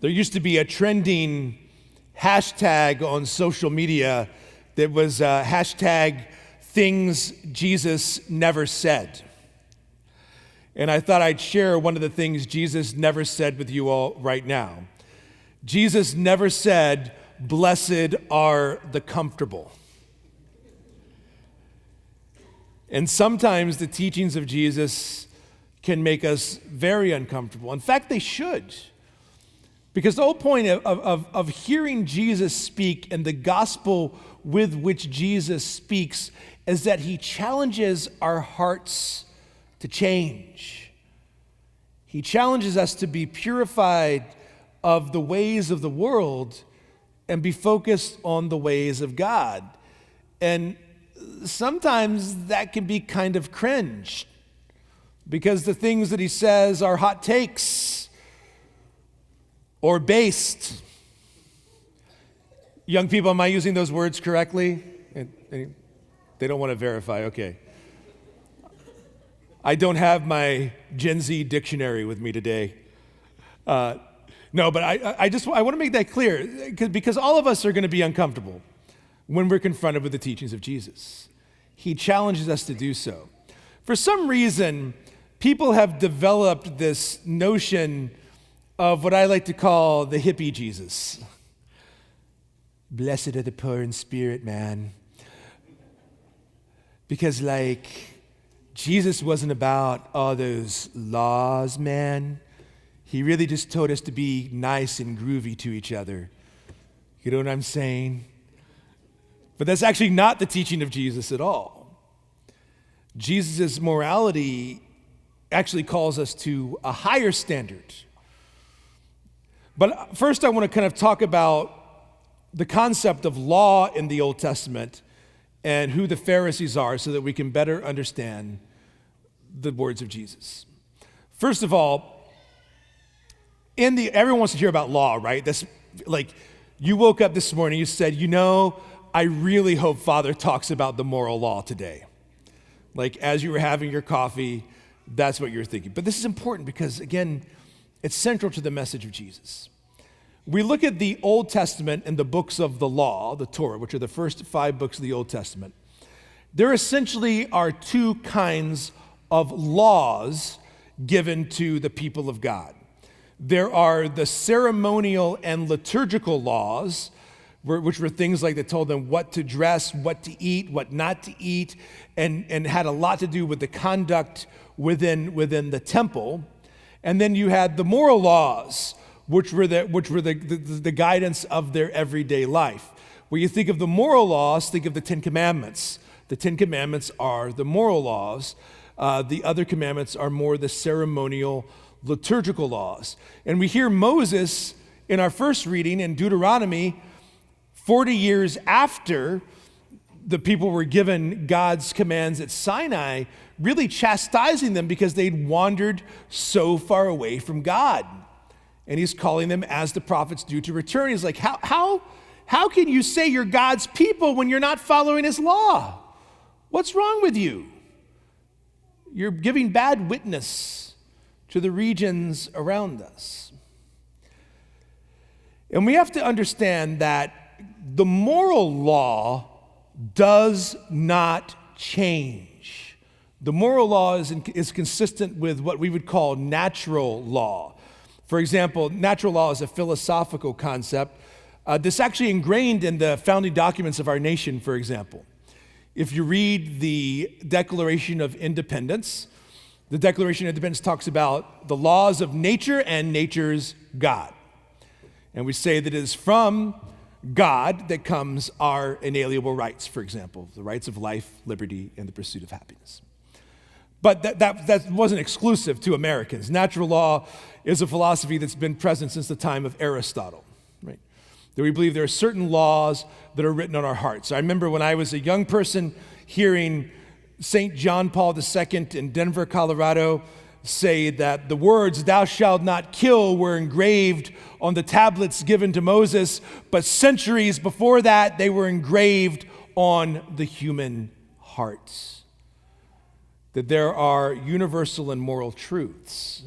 There used to be a trending hashtag on social media that was hashtag things Jesus never said. And I thought I'd share one of the things Jesus never said with you all right now. Jesus never said, "Blessed are the comfortable." And sometimes the teachings of Jesus can make us very uncomfortable. In fact, they should. Because the whole point of hearing Jesus speak and the gospel with which Jesus speaks is that he challenges our hearts to change. He challenges us to be purified of the ways of the world and be focused on the ways of God. And sometimes that can be kind of cringe because the things that he says are hot takes or based. Young people, am I using those words correctly? They don't want to verify, okay. I don't have my Gen Z dictionary with me today. No, but I want to make that clear because all of us are going to be uncomfortable when we're confronted with the teachings of Jesus. He challenges us to do so. For some reason, people have developed this notion of what I like to call the hippie Jesus. Blessed are the poor in spirit, man. Because Jesus wasn't about all those laws, man. He really just told us to be nice and groovy to each other. You know what I'm saying? But that's actually not the teaching of Jesus at all. Jesus' morality actually calls us to a higher standard. But first I want to kind of talk about the concept of law in the Old Testament and who the Pharisees are so that we can better understand the words of Jesus. First of all, everyone wants to hear about law, right? That's like, you woke up this morning, you said, I really hope Father talks about the moral law today. Like, as you were having your coffee, that's what you're thinking. But this is important because, again, it's central to the message of Jesus. We look at the Old Testament and the books of the law, the Torah, which are the first 5 books of the Old Testament. There essentially are 2 kinds of laws given to the people of God. There are the ceremonial and liturgical laws, which were things like that told them what to dress, what to eat, what not to eat, and had a lot to do with the conduct within the temple. And then you had the moral laws, which were the guidance of their everyday life. When you think of the moral laws, think of the 10 Commandments. The 10 Commandments are the moral laws. The other commandments are more the ceremonial, liturgical laws. And we hear Moses in our first reading in Deuteronomy, 40 years after the people were given God's commands at Sinai, really chastising them because they'd wandered so far away from God. And he's calling them as the prophets do to return. He's like, how can you say you're God's people when you're not following his law? What's wrong with you? You're giving bad witness to the regions around us. And we have to understand that the moral law does not change. The moral law is consistent with what we would call natural law. For example, natural law is a philosophical concept. This actually ingrained in the founding documents of our nation, for example. If you read the Declaration of Independence, the Declaration of Independence talks about the laws of nature and nature's God. And we say that it is from God that comes our inalienable rights, for example, the rights of life, liberty, and the pursuit of happiness. But that wasn't exclusive to Americans. Natural law is a philosophy that's been present since the time of Aristotle, right? That we believe there are certain laws that are written on our hearts. I remember when I was a young person hearing St. John Paul II in Denver, Colorado, say that the words, "Thou shalt not kill," were engraved on the tablets given to Moses, but centuries before that, they were engraved on the human hearts. That there are universal and moral truths.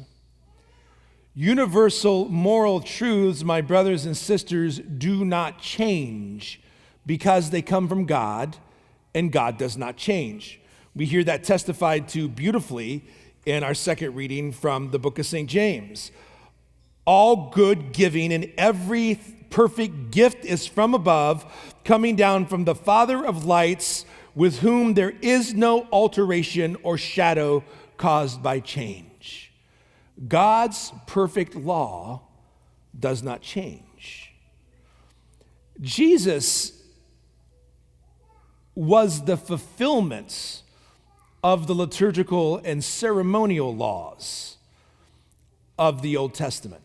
Universal moral truths, my brothers and sisters, do not change because they come from God, and God does not change. We hear that testified to beautifully in our second reading from the book of St. James. All good giving and every perfect gift is from above, coming down from the Father of lights, with whom there is no alteration or shadow caused by change. God's perfect law does not change. Jesus was the fulfillment of the liturgical and ceremonial laws of the Old Testament.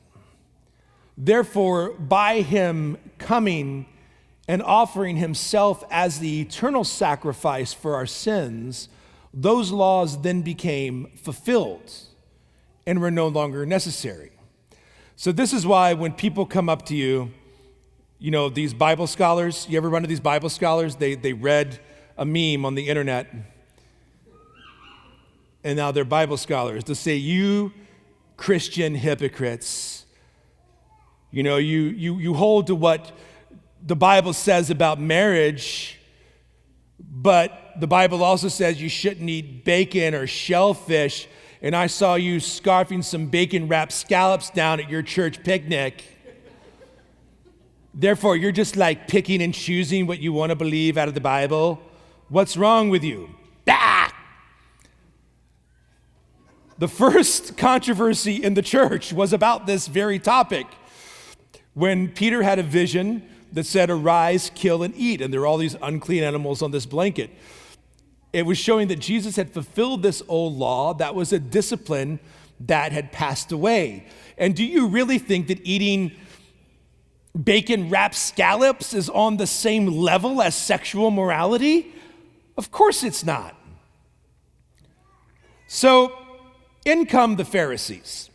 Therefore, by him coming and offering himself as the eternal sacrifice for our sins, those laws then became fulfilled and were no longer necessary. So this is why when people come up to you, you know, these Bible scholars, you ever run into these Bible scholars? They read a meme on the internet, and now they're Bible scholars. They'll say, you Christian hypocrites, you know, you hold to what the Bible says about marriage, but the Bible also says you shouldn't eat bacon or shellfish, and I saw you scarfing some bacon-wrapped scallops down at your church picnic. Therefore, you're just like picking and choosing what you want to believe out of the Bible. What's wrong with you? Ah! The first controversy in the church was about this very topic. When Peter had a vision that said, arise, kill, and eat, and there were all these unclean animals on this blanket. It was showing that Jesus had fulfilled this old law that was a discipline that had passed away. And do you really think that eating bacon-wrapped scallops is on the same level as sexual morality? Of course it's not. So, in come the Pharisees.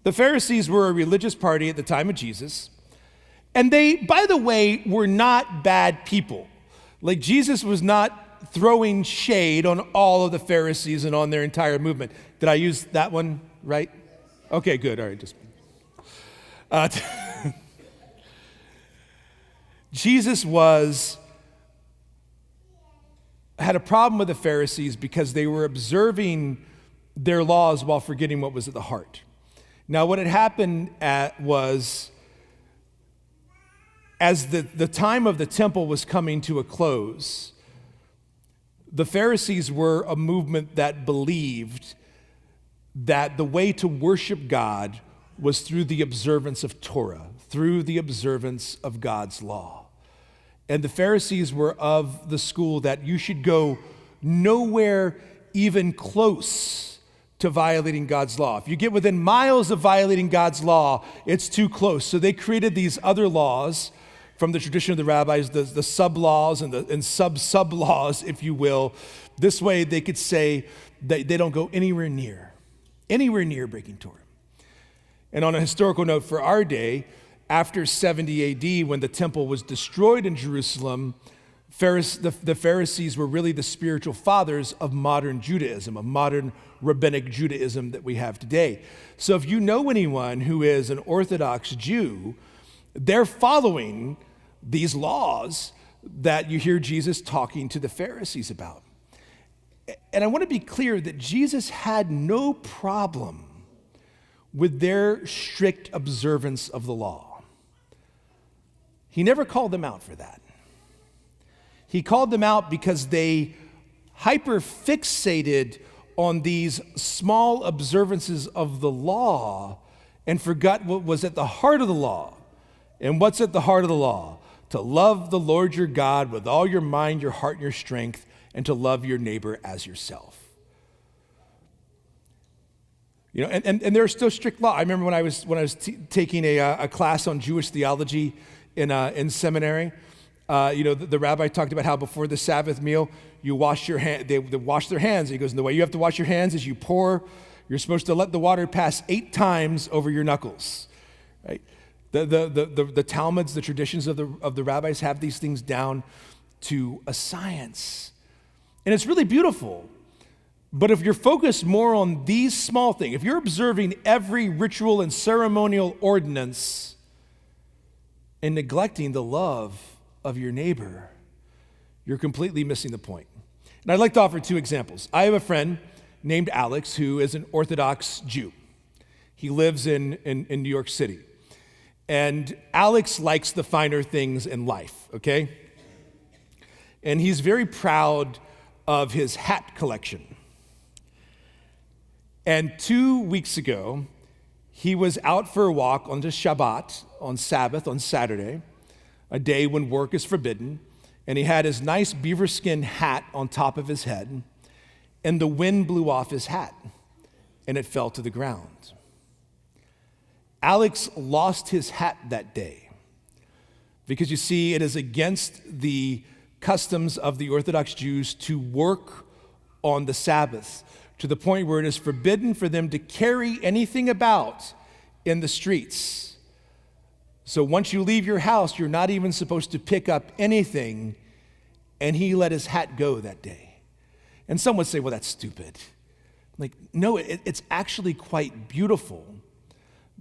The Pharisees were a religious party at the time of Jesus, and they, by the way, were not bad people. Like, Jesus was not throwing shade on all of the Pharisees and on their entire movement. Did I use that one right? Okay, good. All right, just... Jesus had a problem with the Pharisees because they were observing their laws while forgetting what was at the heart. Now, what had happened was, as the time of the temple was coming to a close, the Pharisees were a movement that believed that the way to worship God was through the observance of Torah, through the observance of God's law. And the Pharisees were of the school that you should go nowhere even close to violating God's law. If you get within miles of violating God's law, it's too close. So they created these other laws from the tradition of the rabbis, the sub-laws and sub-laws, if you will. This way they could say that they don't go anywhere near breaking Torah. And on a historical note for our day, after 70 AD, when the temple was destroyed in Jerusalem, the Pharisees were really the spiritual fathers of modern Judaism, of modern rabbinic Judaism that we have today. So if you know anyone who is an Orthodox Jew, they're following these laws that you hear Jesus talking to the Pharisees about. And I want to be clear that Jesus had no problem with their strict observance of the law. He never called them out for that. He called them out because they hyper-fixated on these small observances of the law and forgot what was at the heart of the law. And what's at the heart of the law? To love the Lord your God with all your mind, your heart, and your strength, and to love your neighbor as yourself. You know, and there are still strict law. I remember when I was taking a class on Jewish theology in seminary. The rabbi talked about how before the Sabbath meal, you wash your hand. They wash their hands. He goes, and the way you have to wash your hands is you're supposed to let the water pass 8 times over your knuckles, right? The Talmuds, the traditions of the rabbis have these things down to a science. And it's really beautiful. But if you're focused more on these small things, if you're observing every ritual and ceremonial ordinance and neglecting the love of your neighbor, you're completely missing the point. And I'd like to offer two examples. I have a friend named Alex who is an Orthodox Jew. He lives in New York City. And Alex likes the finer things in life, okay? And he's very proud of his hat collection. And 2 weeks ago, he was out for a walk on the Shabbat, on Sabbath, on Saturday, a day when work is forbidden, and he had his nice beaver skin hat on top of his head, and the wind blew off his hat, and it fell to the ground. Alex lost his hat that day because, you see, it is against the customs of the Orthodox Jews to work on the Sabbath, to the point where it is forbidden for them to carry anything about in the streets. So once you leave your house, you're not even supposed to pick up anything, and he let his hat go that day. And some would say, well, that's stupid. Like, no, it's actually quite beautiful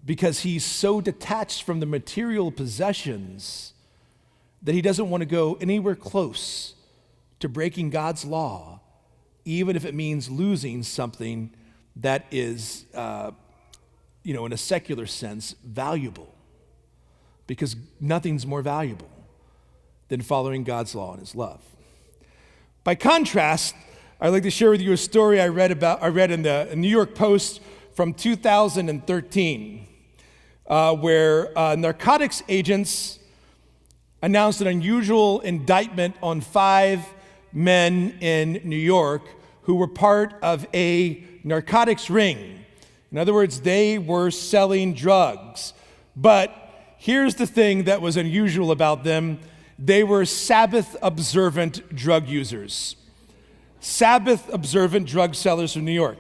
because he's so detached from the material possessions that he doesn't want to go anywhere close to breaking God's law, even if it means losing something that is, in a secular sense, valuable. Because nothing's more valuable than following God's law and his love. By contrast, I'd like to share with you a story I read in the New York Post from 2013, where narcotics agents announced an unusual indictment on 5 men in New York who were part of a narcotics ring. In other words, they were selling drugs. But here's the thing that was unusual about them. They were Sabbath-observant drug users. Sabbath-observant drug sellers from New York.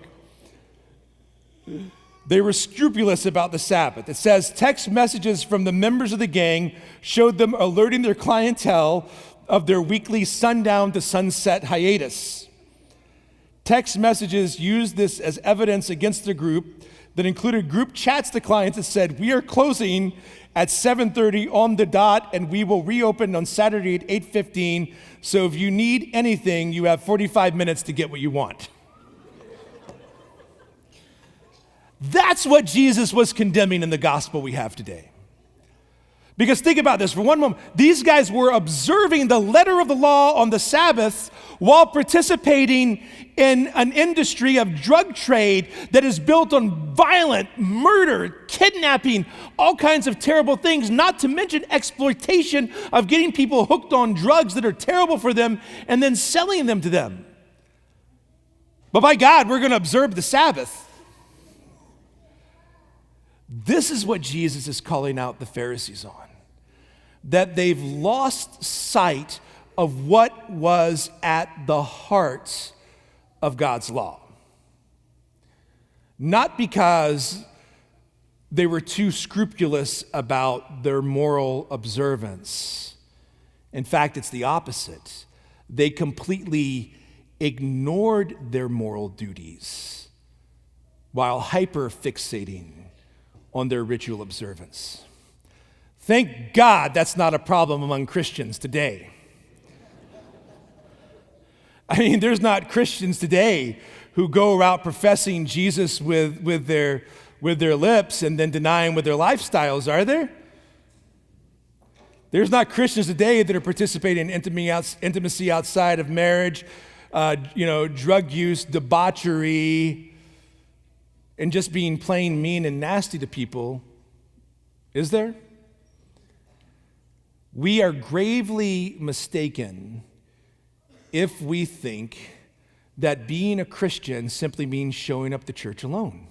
They were scrupulous about the Sabbath. It says, text messages from the members of the gang showed them alerting their clientele of their weekly sundown to sunset hiatus. Text messages used this as evidence against the group that included group chats to clients that said, we are closing at 7:30 on the dot, and we will reopen on Saturday at 8:15. So if you need anything, you have 45 minutes to get what you want. That's what Jesus was condemning in the gospel we have today. Because think about this for one moment. These guys were observing the letter of the law on the Sabbath while participating in an industry of drug trade that is built on violent murder, kidnapping, all kinds of terrible things, not to mention exploitation of getting people hooked on drugs that are terrible for them and then selling them to them. But by God, we're going to observe the Sabbath. This is what Jesus is calling out the Pharisees on. That they've lost sight of what was at the heart of God's law. Not because they were too scrupulous about their moral observance. In fact, it's the opposite. They completely ignored their moral duties while hyper-fixating on their ritual observance. Thank God that's not a problem among Christians today. I mean, there's not Christians today who go around professing Jesus with their lips and then denying with their lifestyles, are there? There's not Christians today that are participating in intimacy outside of marriage, drug use, debauchery, and just being plain mean and nasty to people. Is there? We are gravely mistaken if we think that being a Christian simply means showing up to church alone.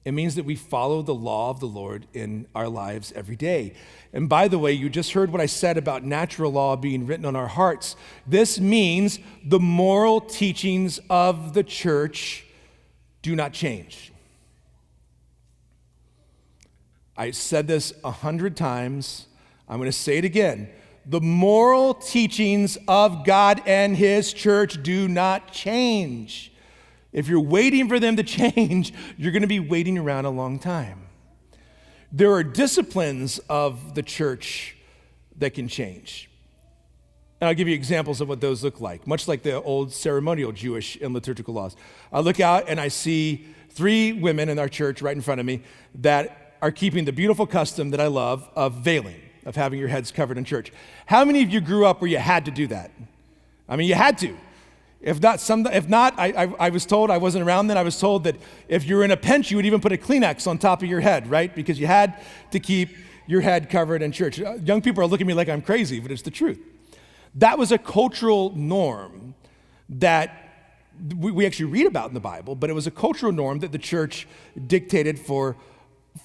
It means that we follow the law of the Lord in our lives every day. And by the way, you just heard what I said about natural law being written on our hearts. This means the moral teachings of the church do not change. I said this 100 times. I'm going to say it again. the moral teachings of God and his church do not change. If you're waiting for them to change, you're going to be waiting around a long time. There are disciplines of the church that can change. And I'll give you examples of what those look like, much like the old ceremonial Jewish and liturgical laws. I look out and I see 3 women in our church right in front of me that are keeping the beautiful custom that I love of veiling, of having your heads covered in church. How many of you grew up where you had to do that? I mean, you had to. If not, I was told, I wasn't around then, I was told that if you were in a pinch, you would even put a Kleenex on top of your head, right? Because you had to keep your head covered in church. Young people are looking at me like I'm crazy, but it's the truth. That was a cultural norm that we actually read about in the Bible, but it was a cultural norm that the church dictated for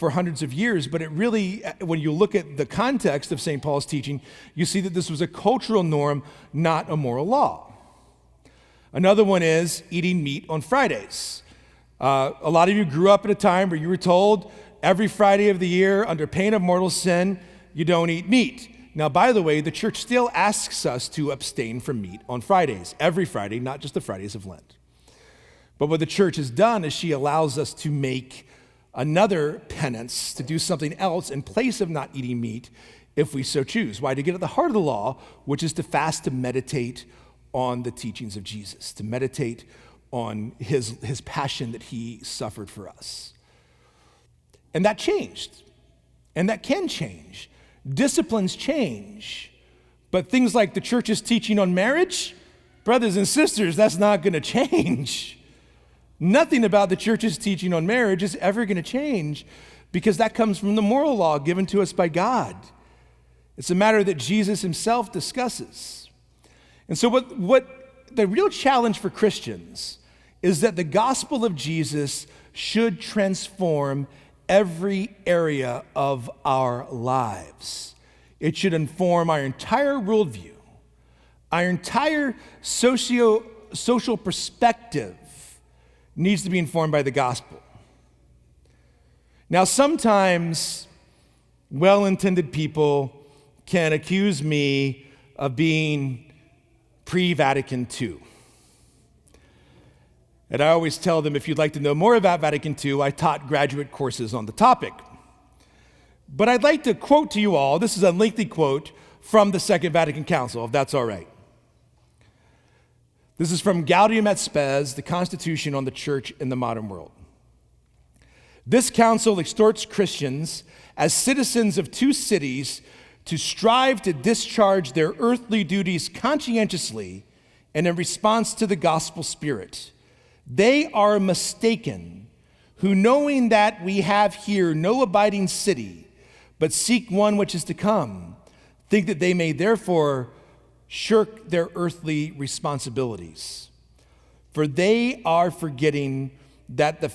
hundreds of years. But it really, when you look at the context of St. Paul's teaching, you see that this was a cultural norm, not a moral law. Another one is eating meat on Fridays. A lot of you grew up at a time where you were told every Friday of the year, under pain of mortal sin, you don't eat meat. Now, by the way, the church still asks us to abstain from meat on Fridays, every Friday, not just the Fridays of Lent. But what the church has done is she allows us to make another penance, to do something else in place of not eating meat if we so choose. Why? To get at the heart of the law, which is to fast, to meditate on the teachings of Jesus, to meditate on his passion that he suffered for us. And that changed, and that can change. Disciplines change, but things like the church's teaching on marriage, brothers and sisters, that's not going to change. Nothing about the church's teaching on marriage is ever going to change because that comes from the moral law given to us by God. It's a matter that Jesus himself discusses. And so what the real challenge for Christians is that the gospel of Jesus should transform every area of our lives. It should inform our entire worldview, our entire social perspective needs to be informed by the gospel. Now, sometimes well-intended people can accuse me of being pre-Vatican II. And I always tell them, if you'd like to know more about Vatican II, I taught graduate courses on the topic. But I'd like to quote to you all, this is a lengthy quote from the Second Vatican Council, if that's all right. This is from Gaudium et Spes, the Constitution on the Church in the Modern World. This council exhorts Christians as citizens of 2 cities to strive to discharge their earthly duties conscientiously and in response to the gospel spirit. They are mistaken who, knowing that we have here no abiding city, but seek one which is to come, think that they may therefore shirk their earthly responsibilities. For they are forgetting that by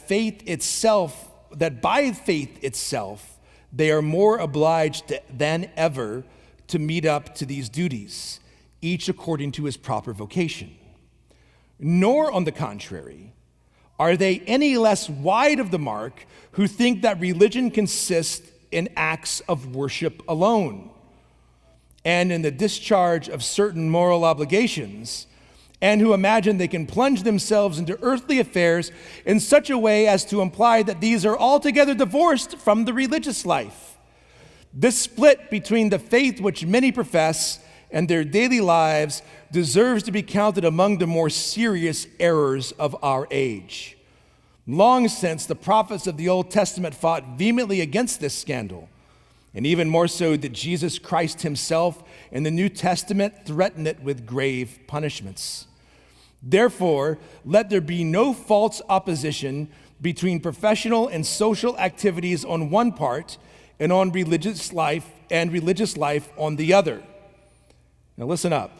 faith itself, they are more obliged than ever to meet up to these duties, each according to his proper vocation. Nor, on the contrary, are they any less wide of the mark who think that religion consists in acts of worship alone, and in the discharge of certain moral obligations, and who imagine they can plunge themselves into earthly affairs in such a way as to imply that these are altogether divorced from the religious life. This split between the faith which many profess and their daily lives deserves to be counted among the more serious errors of our age. Long since, the prophets of the Old Testament fought vehemently against this scandal, and even more so did Jesus Christ himself in the New Testament threaten it with grave punishments. Therefore, let there be no false opposition between professional and social activities on one part and on religious life on the other. Now listen up.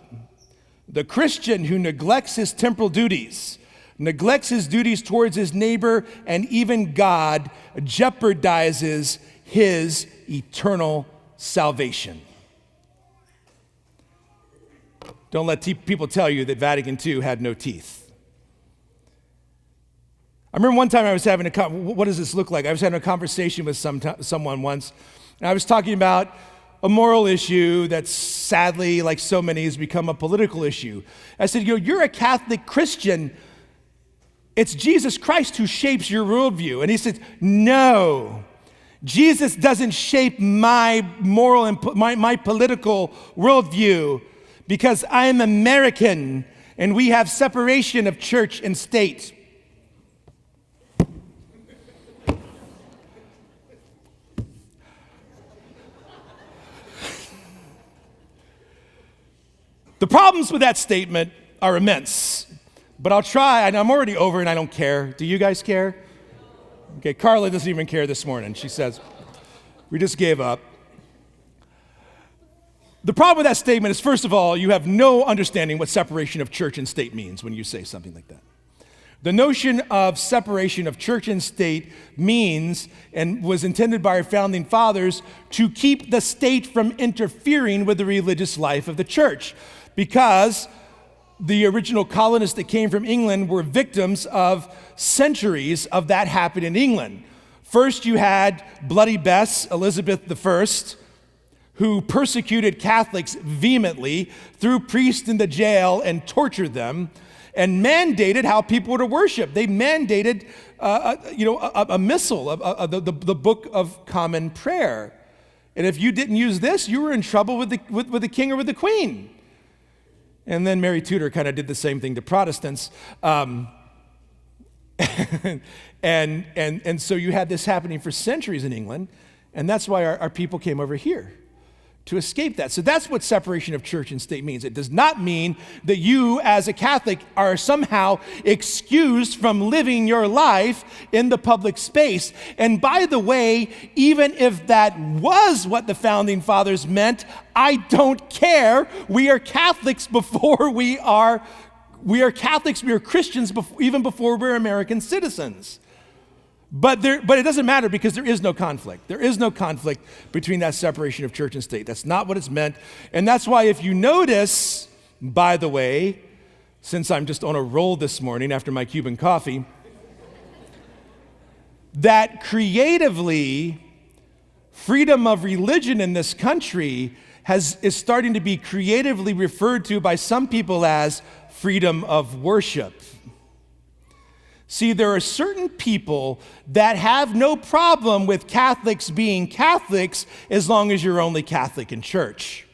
The Christian who neglects his temporal duties, neglects his duties towards his neighbor and even God, jeopardizes his eternal salvation. Don't let people tell you that Vatican II had no teeth. I remember one time I was having what does this look like? I was having a conversation with someone once, and I was talking about a moral issue that's sadly, like so many, has become a political issue. I said, you're a Catholic Christian. It's Jesus Christ who shapes your worldview. And he said, no, Jesus doesn't shape my moral and my political worldview, because I am American and we have separation of church and state. The problems with that statement are immense, but I'll try, and I'm already over and I don't care. Do you guys care? Okay, Carla doesn't even care this morning. She says, we just gave up. The problem with that statement is, first of all, you have no understanding what separation of church and state means when you say something like that. The notion of separation of church and state means, and was intended by our founding fathers, to keep the state from interfering with the religious life of the church, because the original colonists that came from England were victims of centuries of that happening in England. First, you had Bloody Bess, Elizabeth I, who persecuted Catholics vehemently, threw priests into jail and tortured them, and mandated how people were to worship. They mandated, a missal, the Book of Common Prayer. And if you didn't use this, you were in trouble with the king or with the queen. And then Mary Tudor kind of did the same thing to Protestants. And so you had this happening for centuries in England, and that's why our people came over here, to escape that. So that's what separation of church and state means. It does not mean that you as a Catholic are somehow excused from living your life in the public space. And by the way, even if that was what the founding fathers meant, I don't care. We are Catholics before we are Catholics, we are Christians even before we're American citizens. But it doesn't matter, because there is no conflict. There is no conflict between that separation of church and state. That's not what it's meant. And that's why, if you notice, by the way, since I'm just on a roll this morning after my Cuban coffee, that creatively, freedom of religion in this country is starting to be creatively referred to by some people as freedom of worship. See, there are certain people that have no problem with Catholics being Catholics as long as you're only Catholic in church.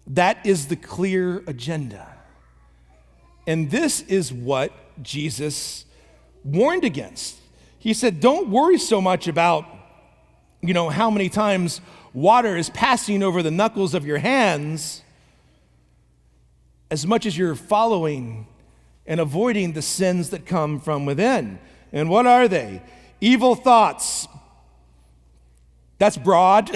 That is the clear agenda. And this is what Jesus warned against. He said, don't worry so much about, how many times water is passing over the knuckles of your hands, as much as you're following and avoiding the sins that come from within. And what are they? Evil thoughts. That's broad.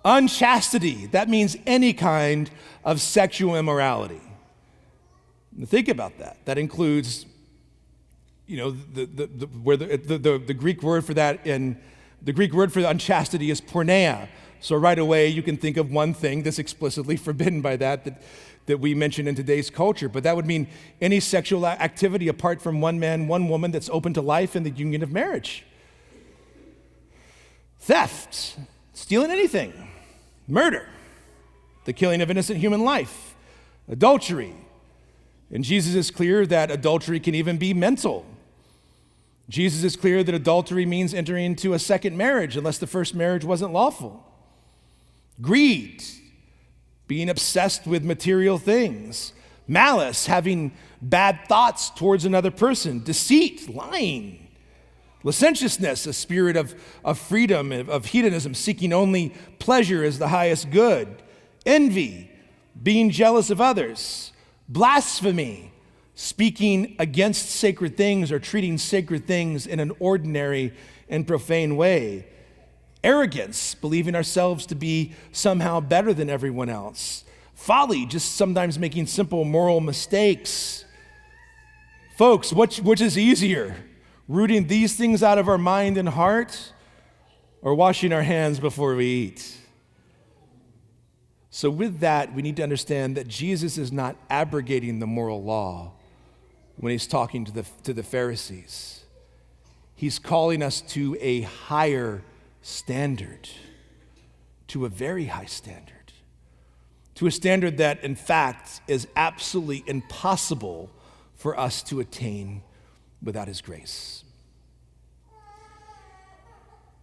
Unchastity. That means any kind of sexual immorality. Think about that. That includes, the Greek word for that, and the Greek word for unchastity is porneia. So right away you can think of one thing that's explicitly forbidden by that we mention in today's culture. But that would mean any sexual activity apart from one man, one woman that's open to life in the union of marriage. Theft, stealing anything, murder, the killing of innocent human life, adultery. And Jesus is clear that adultery can even be mental. Jesus is clear that adultery means entering into a second marriage unless the first marriage wasn't lawful. Greed, being obsessed with material things. Malice, having bad thoughts towards another person. Deceit, lying. Licentiousness, a spirit of freedom, of hedonism, seeking only pleasure as the highest good. Envy, being jealous of others. Blasphemy, speaking against sacred things or treating sacred things in an ordinary and profane way. Arrogance, believing ourselves to be somehow better than everyone else. Folly, just sometimes making simple moral mistakes. Folks, which is easier? Rooting these things out of our mind and heart, or washing our hands before we eat? So with that, we need to understand that Jesus is not abrogating the moral law when he's talking to the Pharisees. He's calling us to a higher standard, to a very high standard, to a standard that, in fact, is absolutely impossible for us to attain without his grace.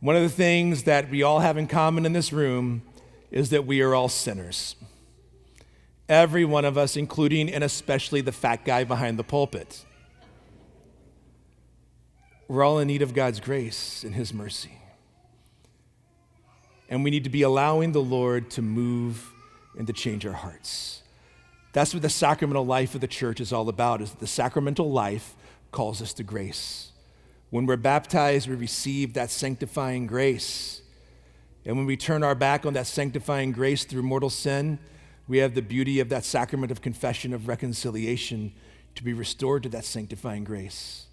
One of the things that we all have in common in this room is that we are all sinners. Every one of us, including and especially the fat guy behind the pulpit. We're all in need of God's grace and his mercy. And we need to be allowing the Lord to move and to change our hearts. That's what the sacramental life of the church is all about, is that the sacramental life calls us to grace. When we're baptized, we receive that sanctifying grace. And when we turn our back on that sanctifying grace through mortal sin, we have the beauty of that sacrament of confession of reconciliation to be restored to that sanctifying grace.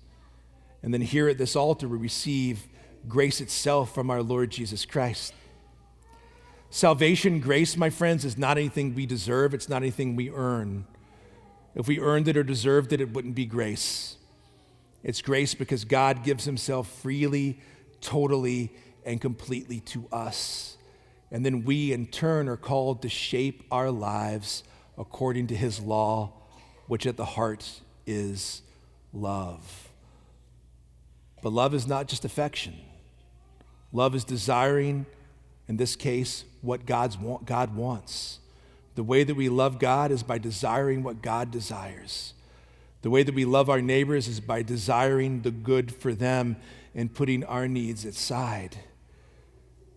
And then here at this altar, we receive grace itself from our Lord Jesus Christ. Salvation, grace, my friends, is not anything we deserve. It's not anything we earn. If we earned it or deserved it, it wouldn't be grace. It's grace because God gives himself freely, totally, and completely to us. And then we, in turn, are called to shape our lives according to his law, which at the heart is love. But love is not just affection. Love is desiring, in this case, what God wants. The way that we love God is by desiring what God desires. The way that we love our neighbors is by desiring the good for them and putting our needs aside.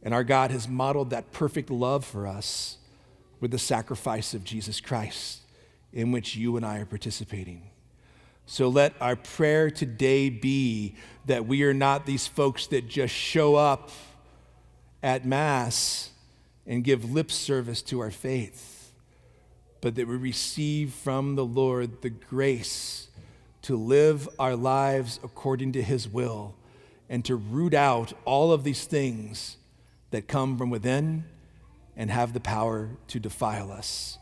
And our God has modeled that perfect love for us with the sacrifice of Jesus Christ, in which you and I are participating. So let our prayer today be that we are not these folks that just show up at Mass and give lip service to our faith, but that we receive from the Lord the grace to live our lives according to his will and to root out all of these things that come from within and have the power to defile us.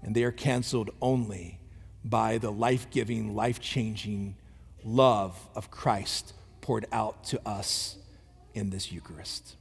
And they are canceled only by the life-giving, life-changing love of Christ poured out to us in this Eucharist.